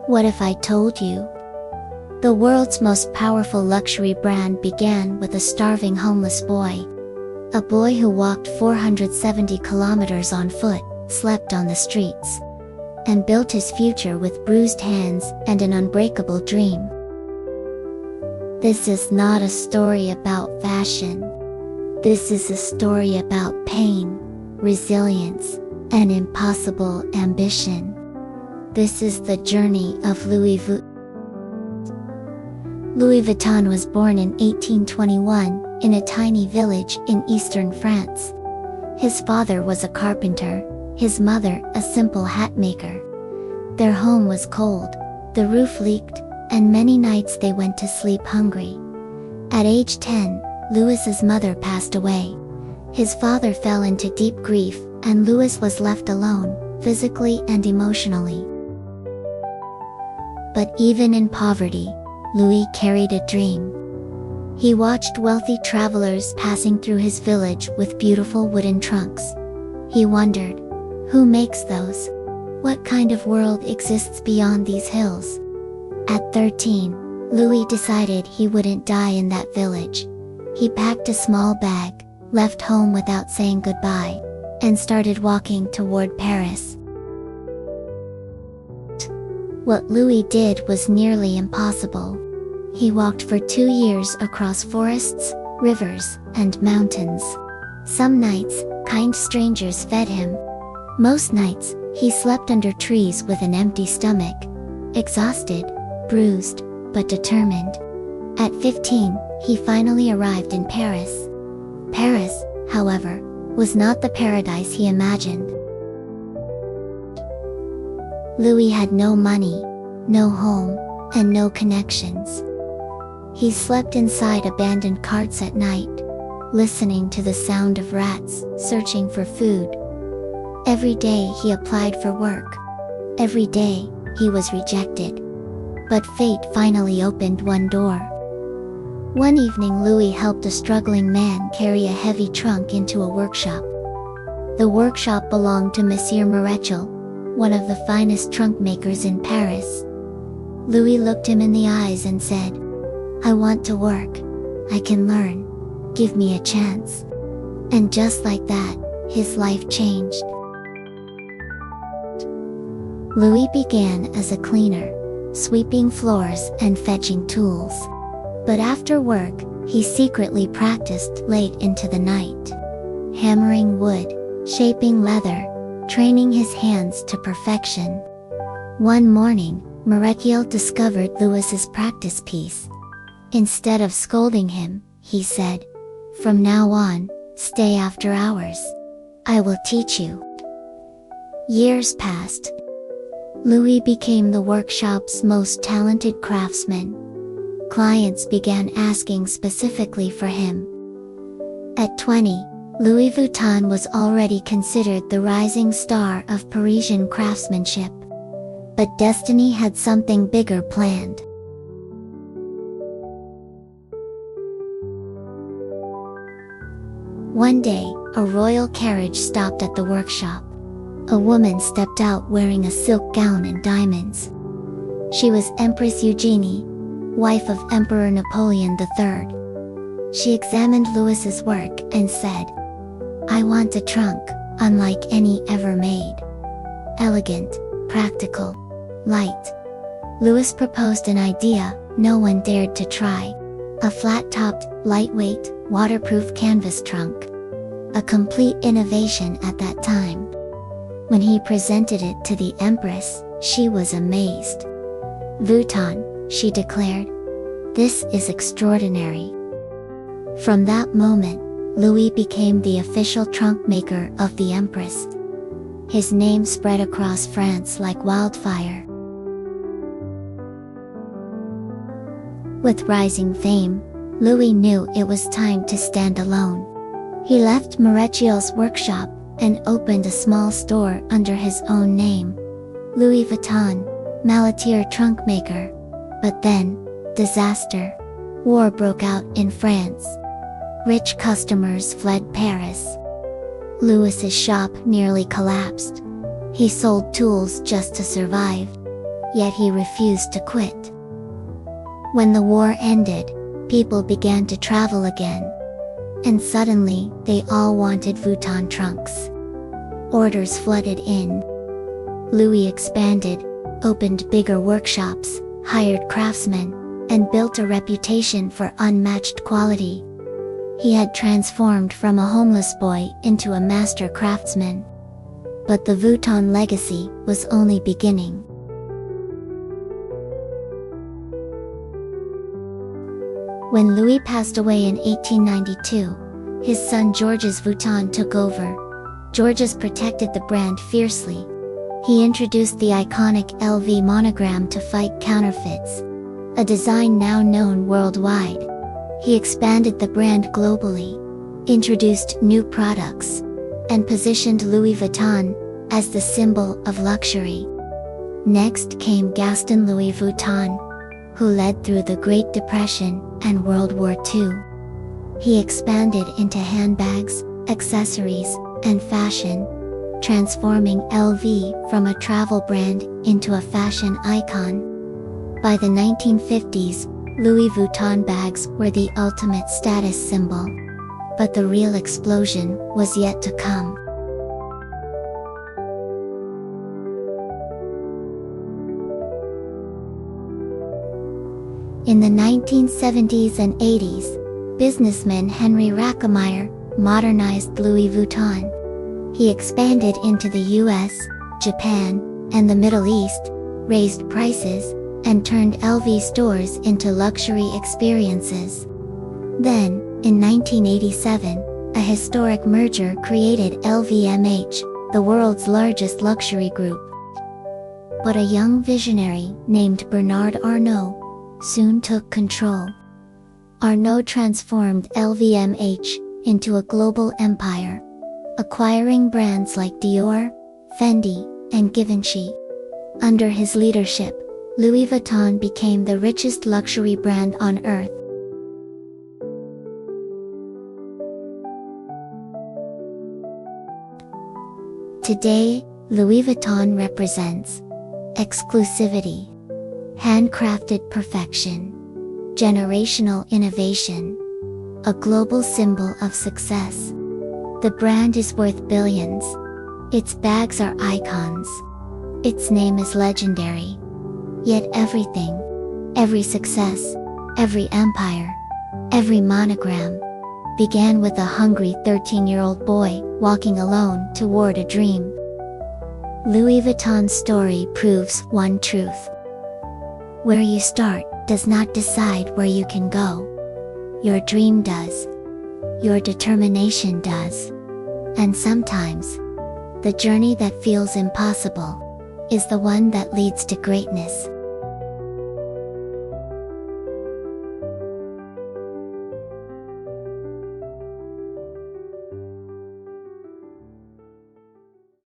What if I told you? The world's most powerful luxury brand began with a starving homeless boy. A boy who walked 470 kilometers on foot, slept on the streets, and built his future with bruised hands and an unbreakable dream. This is not a story about fashion. This is a story about pain, resilience, and impossible ambition. This is the journey of Louis Vuitton. Louis Vuitton was born in 1821, in a tiny village in eastern France. His father was a carpenter, his mother a simple hat maker. Their home was cold, the roof leaked, and many nights they went to sleep hungry. At age 10, Louis's mother passed away. His father fell into deep grief, and Louis was left alone, physically and emotionally. But even in poverty, Louis carried a dream. He watched wealthy travelers passing through his village with beautiful wooden trunks. He wondered, who makes those? What kind of world exists beyond these hills? At 13, Louis decided he wouldn't die in that village. He packed a small bag, left home without saying goodbye, and started walking toward Paris. What Louis did was nearly impossible. He walked for 2 years across forests, rivers, and mountains. Some nights, kind strangers fed him. Most nights, he slept under trees with an empty stomach. Exhausted, bruised, but determined. At 15, he finally arrived in Paris. Paris, however, was not the paradise he imagined. Louis had no money, no home, and no connections. He slept inside abandoned carts at night, listening to the sound of rats searching for food. Every day he applied for work. Every day, he was rejected. But fate finally opened one door. One evening Louis helped a struggling man carry a heavy trunk into a workshop. The workshop belonged to Monsieur Marechal, one of the finest trunk makers in Paris. Louis looked him in the eyes and said, "I want to work. I can learn. Give me a chance." And just like that, his life changed. Louis began as a cleaner, sweeping floors and fetching tools. But after work, he secretly practiced late into the night. Hammering wood, shaping leather, training his hands to perfection. One morning, Marechal discovered Louis's practice piece. Instead of scolding him, he said, "From now on, stay after hours. I will teach you." Years passed. Louis became the workshop's most talented craftsman. Clients began asking specifically for him. At 20, Louis Vuitton was already considered the rising star of Parisian craftsmanship. But destiny had something bigger planned. One day, a royal carriage stopped at the workshop. A woman stepped out wearing a silk gown and diamonds. She was Empress Eugenie, wife of Emperor Napoleon III. She examined Louis's work and said, "I want a trunk, unlike any ever made. Elegant, practical, light." Louis proposed an idea no one dared to try. A flat-topped, lightweight, waterproof canvas trunk. A complete innovation at that time. When he presented it to the Empress, she was amazed. "Vuitton," she declared. "This is extraordinary." From that moment, Louis became the official trunk maker of the Empress. His name spread across France like wildfire. With rising fame, Louis knew it was time to stand alone. He left Marechal's workshop and opened a small store under his own name, Louis Vuitton, Malatier trunk maker. But then, disaster. War broke out in France. Rich customers fled Paris. Louis's shop nearly collapsed. He sold tools just to survive. yet he refused to quit. When the war ended, people began to travel again. And suddenly, they all wanted Vuitton trunks. Orders flooded in. Louis expanded, opened bigger workshops, hired craftsmen, and built a reputation for unmatched quality. He had transformed from a homeless boy into a master craftsman. But the Vuitton legacy was only beginning. When Louis passed away in 1892, his son Georges Vuitton took over. Georges protected the brand fiercely. He introduced the iconic LV Monogram to fight counterfeits, a design now known worldwide. He expanded the brand globally, introduced new products, and positioned Louis Vuitton as the symbol of luxury. Next came Gaston Louis Vuitton, who led through the Great Depression and World War II. He expanded into handbags, accessories, and fashion, transforming LV from a travel brand into a fashion icon. By the 1950s, Louis Vuitton bags were the ultimate status symbol. But the real explosion was yet to come. In the 1970s and 80s, businessman Henry Rackemeyer modernized Louis Vuitton. He expanded into the US, Japan, and the Middle East, raised prices, and turned LV stores into luxury experiences. Then, in 1987, a historic merger created LVMH, the world's largest luxury group. But a young visionary named Bernard Arnault soon took control. Arnault transformed LVMH into a global empire, acquiring brands like Dior, Fendi, and Givenchy. Under his leadership, Louis Vuitton became the richest luxury brand on earth. Today, Louis Vuitton represents exclusivity, handcrafted perfection, generational innovation, a global symbol of success. The brand is worth billions. Its bags are icons. Its name is legendary. Yet everything, every success, every empire, every monogram, began with a hungry 13-year-old boy walking alone toward a dream. Louis Vuitton's story proves one truth. Where you start does not decide where you can go. Your dream does. Your determination does. And sometimes, the journey that feels impossible is the one that leads to greatness.